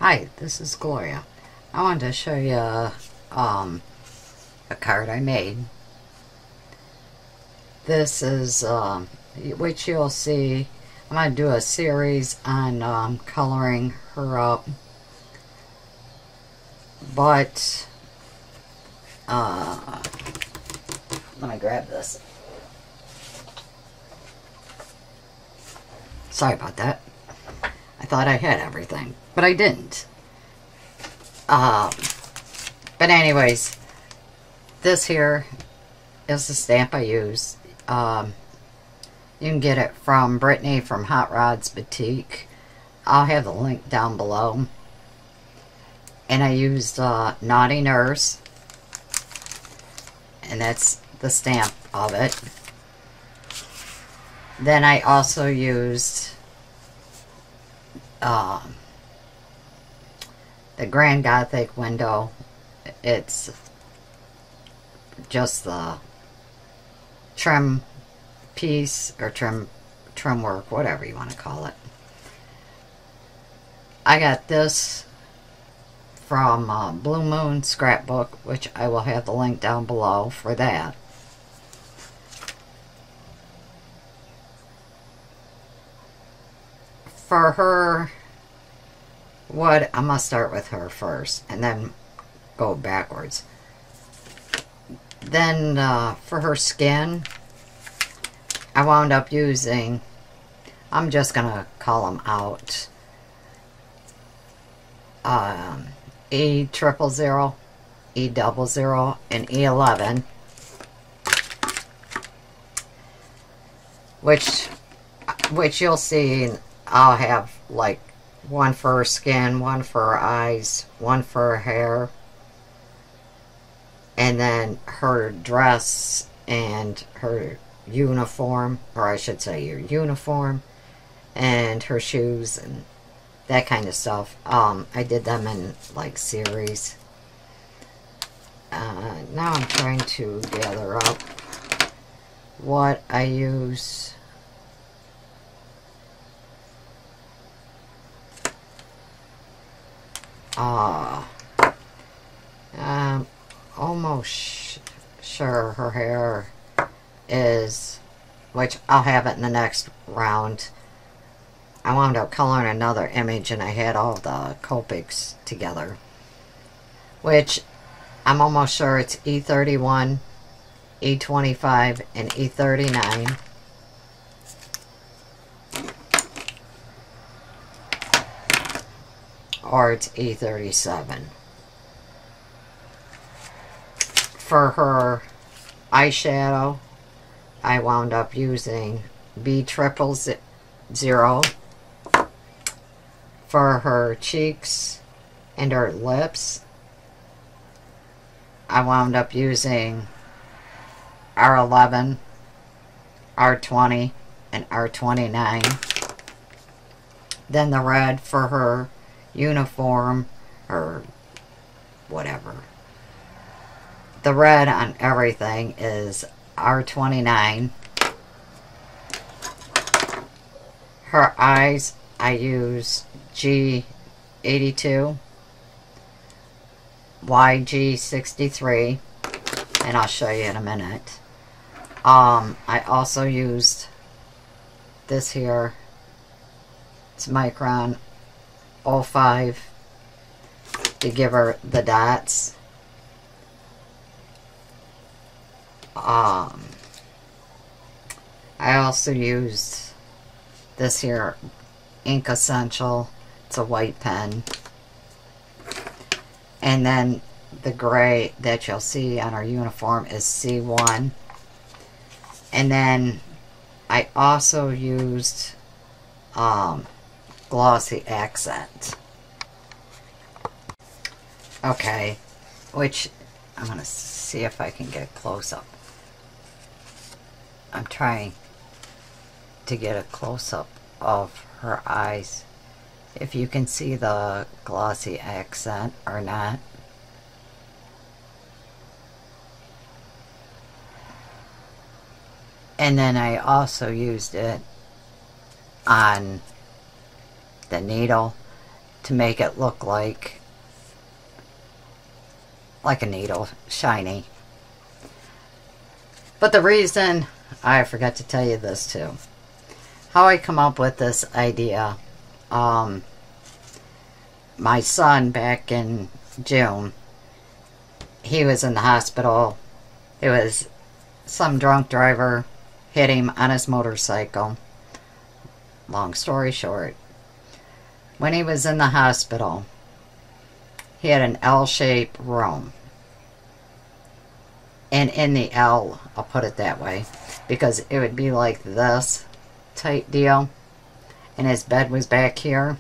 Hi, this is Gloria. I wanted to show you a card I made. This is, which you'll see, I'm going to do a series on coloring her up. But, let me grab this. Sorry about that. I thought I had everything, but I didn't. But anyways, this here is the stamp I use. You can get it from Brittany from HotRods Boutique. I'll have the link down below. And I used Naughty Nurse, and that's the stamp of it. Then I also used the Grand Gothic window. It's just the trim piece, or trim work, whatever you want to call it. I got this from Blue Moon Scrapbook, which I will have the link down below for that. For her, I'm going to start with her first and then go backwards. Then for her skin, I wound up using, I'm just going to call them out, E000, E00, and E11, which you'll see. I'll have like one for her skin, one for her eyes, one for her hair, and then her dress and her uniform, or I should say your uniform, and her shoes and that kind of stuff. I did them in like series. Now I'm trying to gather up what I use. I'm almost sure her hair is, which I'll have it in the next round. I wound up coloring another image and I had all the Copics together, which I'm almost sure it's E31, E25, and E39. Or it's E37. For her eyeshadow, I wound up using B000. For her cheeks and her lips, I wound up using R11, R20, and R29. Then the red for her uniform, or whatever. The red on everything is R29. Her eyes, I use G82, YG63, and I'll show you in a minute. I also used this here. It's Micron 05 to give her the dots. I also used this here Ink Essential. It's a white pen. And then the gray that you'll see on our uniform is C1. And then I also used glossy accent. Okay, which I'm going to see if I can get close up. I'm trying to get a close-up of her eyes, if you can see the glossy accent or not. And then I also used it on the needle to make it look like a needle, shiny. But the reason, I forgot to tell you this too, how I come up with this idea, my son back in June, he was in the hospital. It was some drunk driver hit him on his motorcycle. Long story short, when he was in the hospital, he had an L-shaped room. And in the L, I'll put it that way, because it would be like this type deal. And his bed was back here.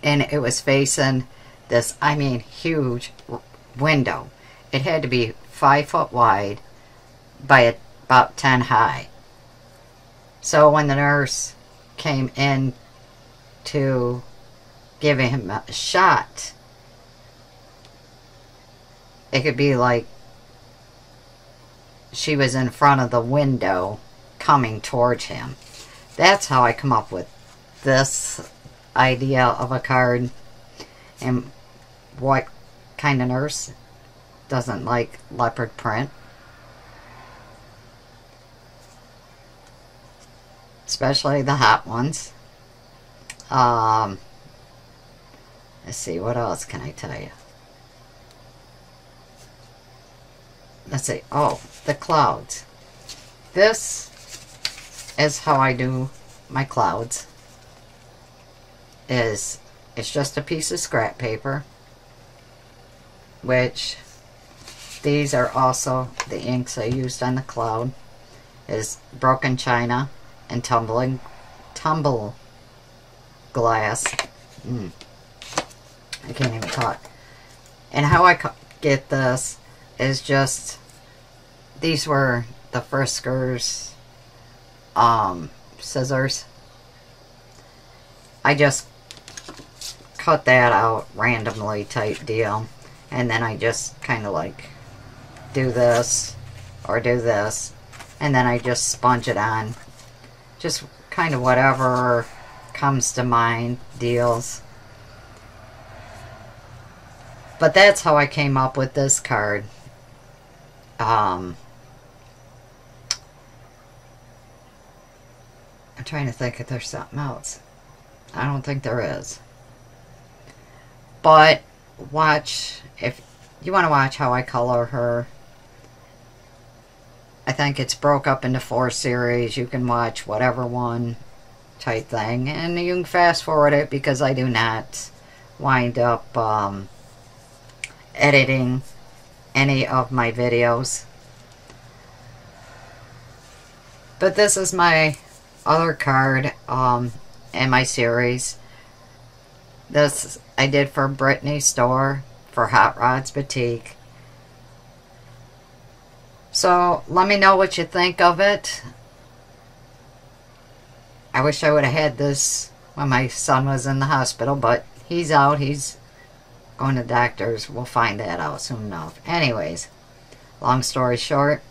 And it was facing this, I mean, huge window. It had to be 5 foot wide by about 10 high. So when the nurse came in to give him a shot, it could be like she was in front of the window coming towards him. That's how I come up with this idea of a card. And what kind of nurse doesn't like leopard print? Especially the hot ones. Let's see, what else can I tell you? Let's see, oh, the clouds. This is how I do my clouds. It's just a piece of scrap paper, which these are also the inks I used on the cloud. Is broken china and tumble glass. I can't even talk. And how I get this is just, these were the Frisker's scissors. I just cut that out randomly type deal, and then I just kind of like do this or do this, and then I just sponge it on. Just kind of whatever comes to mind deals. But that's how I came up with this card. I'm trying to think if there's something else. I don't think there is. But watch, if you want to watch how I color her. I think it's broke up into 4 series. You can watch whatever one type thing. And you can fast forward it, because I do not wind up editing any of my videos. But this is my other card in my series. This I did for Brittany's store, for HotRods Boutique. So let me know what you think of it. I wish I would have had this when my son was in the hospital, but he's out. He's going to doctors. We'll find that out soon enough. Anyways, long story short,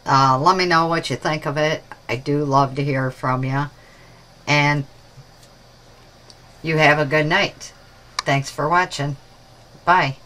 let me know what you think of it. I do love to hear from you. And you have a good night. Thanks for watching. Bye.